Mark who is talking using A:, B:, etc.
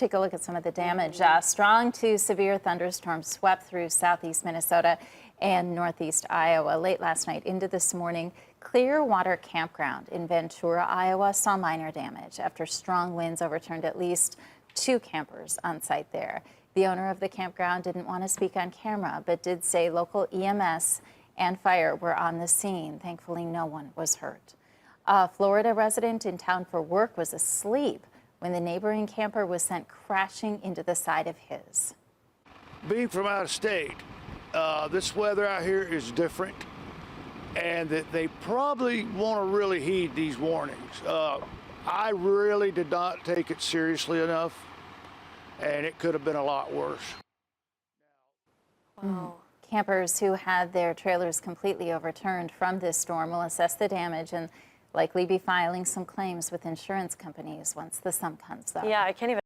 A: Take a look at some of the damage. Strong to severe thunderstorms swept through southeast Minnesota and northeast Iowa late last night into this morning. Clear Water Campground in Ventura, Iowa saw minor damage after strong winds overturned at least 2 campers on site there. The owner of the campground didn't want to speak on camera, but did say local EMS and fire were on the scene. Thankfully, no one was hurt. A Florida resident in town for work was asleep when the neighboring camper was sent crashing into the side of his.
B: Being from out of state, this weather out here is different, and that they probably want to really heed these warnings. I really did not take it seriously enough, and it could have been a lot worse.
A: Wow. Campers who had their trailers completely overturned from this storm will assess the damage and likely be filing some claims with insurance companies once the sun comes up.
C: Yeah, I can't even